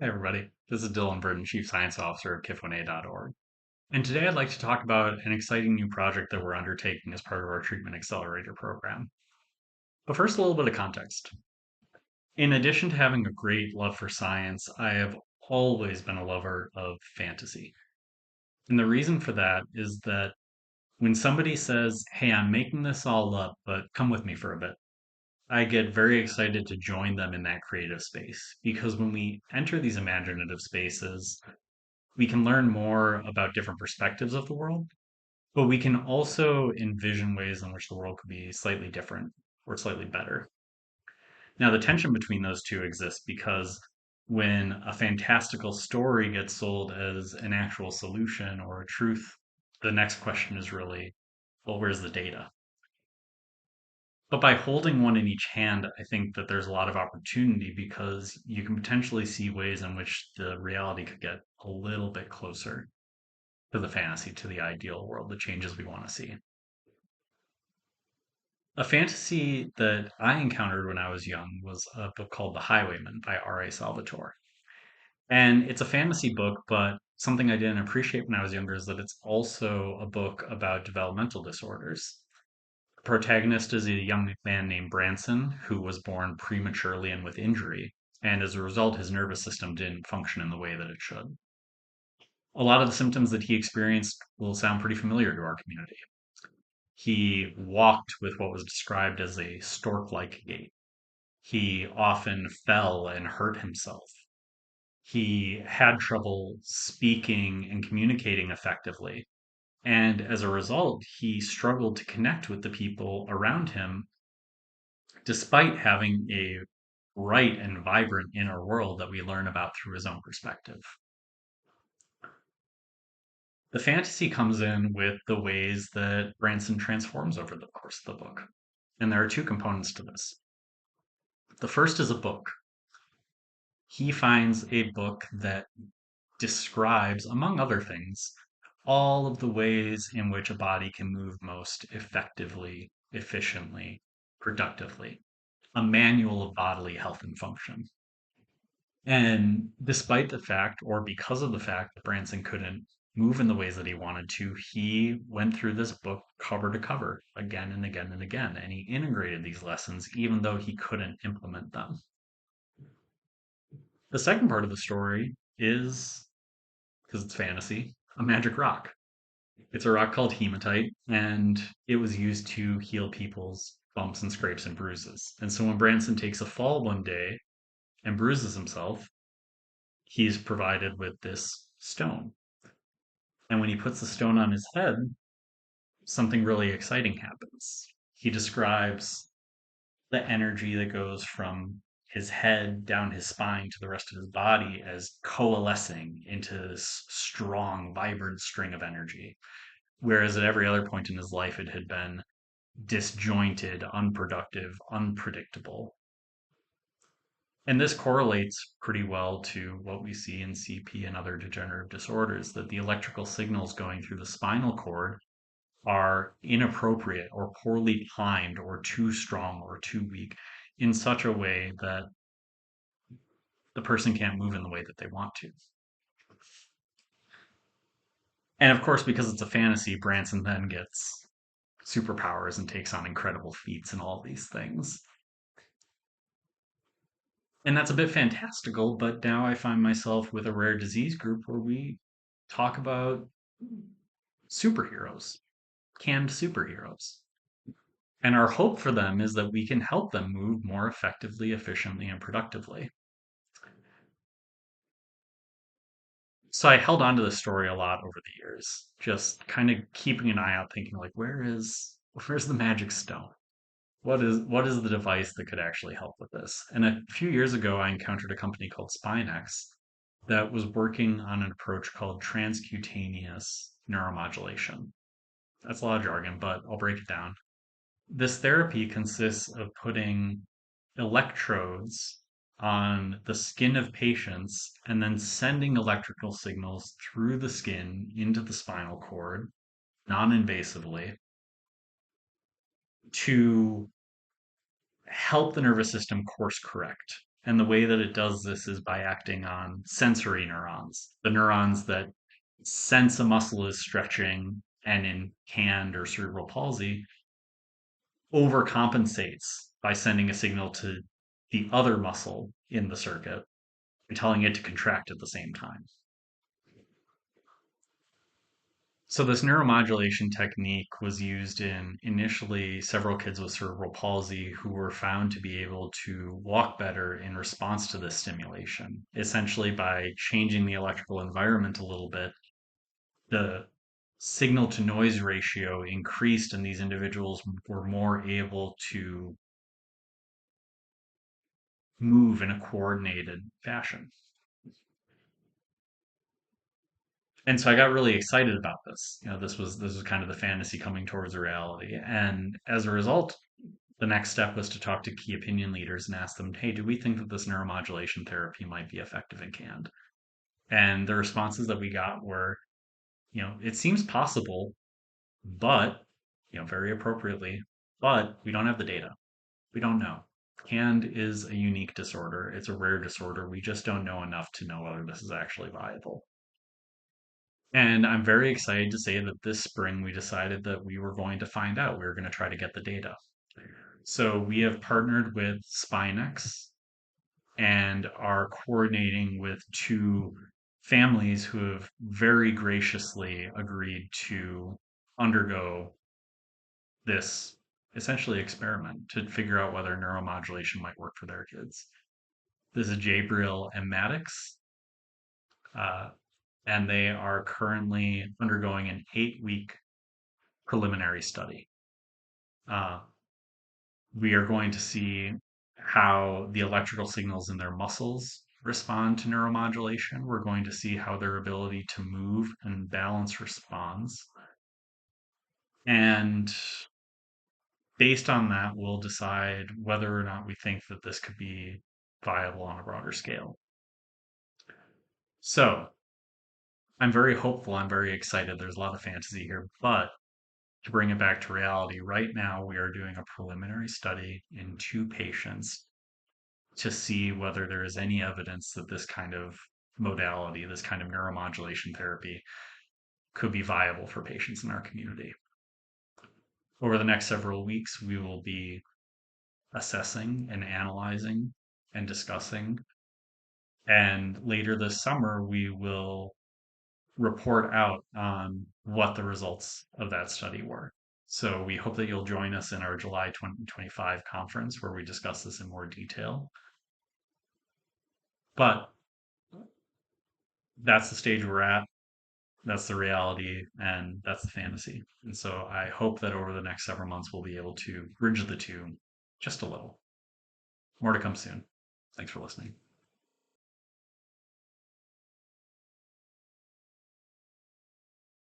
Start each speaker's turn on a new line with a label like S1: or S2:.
S1: Hey everybody, this is Dylan Verden, Chief Science Officer of KIF1A.org. And today I'd like to talk about an exciting new project that we're undertaking as part of our Treatment Accelerator program. But first, a little bit of context. In addition to having a great love for science, I have always been a lover of fantasy. And the reason for that is that when somebody says, "Hey, I'm making this all up, but come with me for a bit," I get very excited to join them in that creative space because when we enter these imaginative spaces, we can learn more about different perspectives of the world, but we can also envision ways in which the world could be slightly different or slightly better. Now, the tension between those two exists because when a fantastical story gets sold as an actual solution or a truth, the next question is really, well, where's the data? But by holding one in each hand, I think that there's a lot of opportunity because you can potentially see ways in which the reality could get a little bit closer to the fantasy, to the ideal world, the changes we want to see. A fantasy that I encountered when I was young was a book called The Highwayman by R.A. Salvatore. And it's a fantasy book, but something I didn't appreciate when I was younger is that it's also a book about developmental disorders. The protagonist is a young man named Branson who was born prematurely and with injury. And as a result, his nervous system didn't function in the way that it should. A lot of the symptoms that he experienced will sound pretty familiar to our community. He walked with what was described as a stork-like gait. He often fell and hurt himself. He had trouble speaking and communicating effectively. And as a result, he struggled to connect with the people around him, despite having a bright and vibrant inner world that we learn about through his own perspective. The fantasy comes in with the ways that Branson transforms over the course of the book. And there are two components to this. The first is a book. He finds a book that describes, among other things, all of the ways in which a body can move most effectively, efficiently, productively, a manual of bodily health and function. And despite the fact, or because of the fact, that Branson couldn't move in the ways that he wanted to, he went through this book cover to cover again and again and again. And he integrated these lessons even though he couldn't implement them. The second part of the story is, because it's fantasy, a magic rock. It's a rock called hematite, and it was used to heal people's bumps and scrapes and bruises. And so when Branson takes a fall one day and bruises himself, he's provided with this stone. And when he puts the stone on his head, something really exciting happens. He describes the energy that goes from his head down his spine to the rest of his body as coalescing into this strong, vibrant string of energy. Whereas at every other point in his life, it had been disjointed, unproductive, unpredictable. And this correlates pretty well to what we see in CP and other degenerative disorders, that the electrical signals going through the spinal cord are inappropriate or poorly timed or too strong or too weak in such a way that the person can't move in the way that they want to. And of course, because it's a fantasy, Branson then gets superpowers and takes on incredible feats and all these things. And that's a bit fantastical, but now I find myself with a rare disease group where we talk about superheroes, canned superheroes. And our hope for them is that we can help them move more effectively, efficiently, and productively. So I held on to this story a lot over the years, just kind of keeping an eye out, thinking like, where's the magic stone? What is the device that could actually help with this? And a few years ago, I encountered a company called SpineX that was working on an approach called transcutaneous neuromodulation. That's a lot of jargon, but I'll break it down. This therapy consists of putting electrodes on the skin of patients and then sending electrical signals through the skin into the spinal cord non-invasively to help the nervous system course correct And the way that it does this is by acting on sensory neurons, the neurons that sense a muscle is stretching and in hand or cerebral palsy overcompensates by sending a signal to the other muscle in the circuit and telling it to contract at the same time. So this neuromodulation technique was used in initially several kids with cerebral palsy who were found to be able to walk better in response to this stimulation. Essentially, by changing the electrical environment a little bit, the signal to noise ratio increased and these individuals were more able to move in a coordinated fashion. And so I got really excited about this. This was kind of the fantasy coming towards the reality. And as a result, the next step was to talk to key opinion leaders and ask them, hey, do we think that this neuromodulation therapy might be effective in CAND? And the responses that we got were, it seems possible, but, very appropriately, but we don't have the data. We don't know. CAND is a unique disorder. It's a rare disorder. We just don't know enough to know whether this is actually viable. And I'm very excited to say that this spring we decided that we were going to find out. We were going to try to get the data. So we have partnered with SpineX and are coordinating with two families who have very graciously agreed to undergo this essentially experiment to figure out whether neuromodulation might work for their kids. This is Jabriel and Maddox, uh, and they are currently undergoing an 8-week preliminary study. Uh, we are going to see how the electrical signals in their muscles respond to neuromodulation. We're going to see how their ability to move and balance responds. And based on that, we'll decide whether or not we think that this could be viable on a broader scale. So I'm very hopeful. I'm very excited. There's a lot of fantasy here, but to bring it back to reality, right now we are doing a preliminary study in 2 patients to see whether there is any evidence that this kind of modality, this kind of neuromodulation therapy, could be viable for patients in our community. Over the next several weeks, we will be assessing and analyzing and discussing. And later this summer, we will report out on what the results of that study were. So we hope that you'll join us in our July 2025 conference where we discuss this in more detail. But that's the stage we're at. That's the reality and that's the fantasy. And so I hope that over the next several months, we'll be able to bridge the two just a little. More to come soon. Thanks for listening.